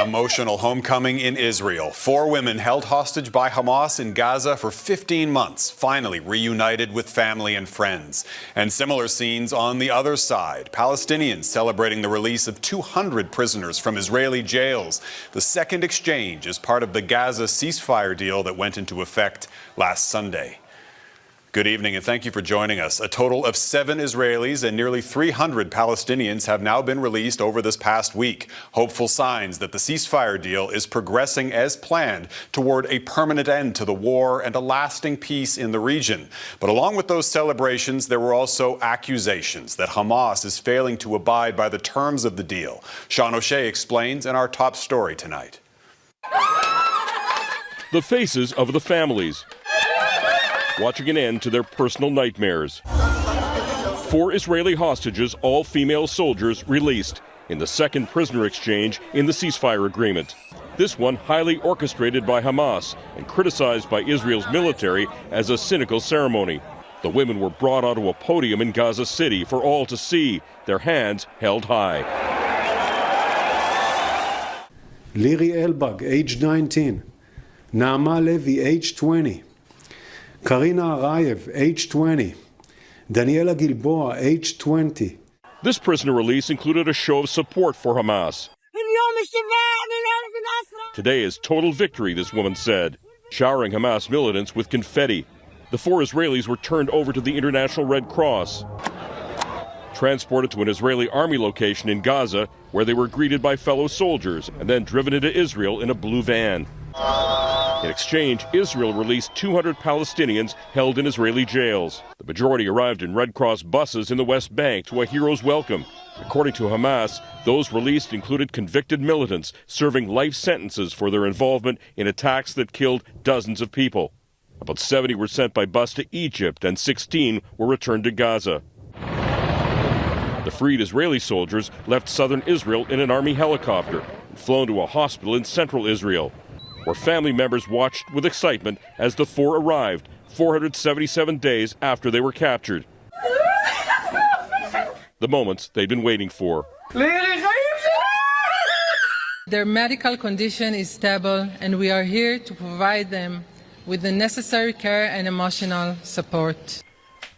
Emotional homecoming in Israel. 4 women held hostage by Hamas in Gaza for 15 months, finally reunited with family and friends. And similar scenes on the other side. Palestinians celebrating the release of 200 prisoners from Israeli jails. The second exchange is part of the Gaza ceasefire deal that went into effect last Sunday. Good evening and thank you for joining us. A total of 7 Israelis and nearly 300 Palestinians have now been released over this past week. Hopeful signs that the ceasefire deal is progressing as planned toward a permanent end to the war and a lasting peace in the region. But along with those celebrations, there were also accusations that Hamas is failing to abide by the terms of the deal. Sean O'Shea explains in our top story tonight. The faces of the families, watching an end to their personal nightmares. 4 Israeli hostages, all female soldiers, released in the second prisoner exchange in the ceasefire agreement. This one highly orchestrated by Hamas and criticized by Israel's military as a cynical ceremony. The women were brought onto a podium in Gaza City for all to see, their hands held high. Liri Elbag, age 19. Naama Levi, age 20. Karina Arayev, age 20. Daniela Gilboa, age 20. This prisoner release included a show of support for Hamas. Today is total victory, this woman said, showering Hamas militants with confetti. The 4 Israelis were turned over to the International Red Cross, transported to an Israeli army location in Gaza, where they were greeted by fellow soldiers and then driven into Israel in a blue van. In exchange, Israel released 200 Palestinians held in Israeli jails. The majority arrived in Red Cross buses in the West Bank to a hero's welcome. According to Hamas, those released included convicted militants serving life sentences for their involvement in attacks that killed dozens of people. About 70 were sent by bus to Egypt and 16 were returned to Gaza. The freed Israeli soldiers left southern Israel in an army helicopter and flown to a hospital in central Israel, where family members watched with excitement as the 4 arrived 477 days after they were captured. The moments they'd been waiting for. Their medical condition is stable, and we are here to provide them with the necessary care and emotional support.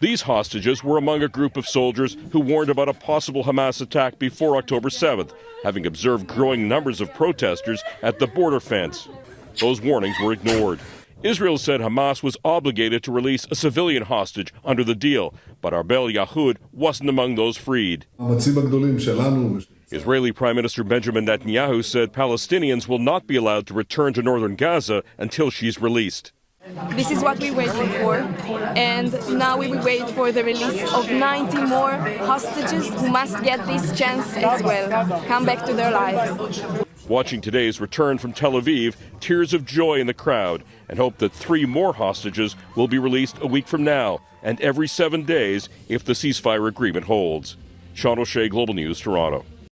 These hostages were among a group of soldiers who warned about a possible Hamas attack before October 7th, having observed growing numbers of protesters at the border fence. Those warnings were ignored. Israel said Hamas was obligated to release a civilian hostage under the deal, but Arbel Yahud wasn't among those freed. Israeli Prime Minister Benjamin Netanyahu said Palestinians will not be allowed to return to northern Gaza until she's released. This is what we're waiting for, and now we will wait for the release of 90 more hostages who must get this chance as well, come back to their lives. Watching today's return from Tel Aviv, tears of joy in the crowd, and hope that 3 more hostages will be released a week from now, and every 7 days if the ceasefire agreement holds. Sean O'Shea, Global News, Toronto.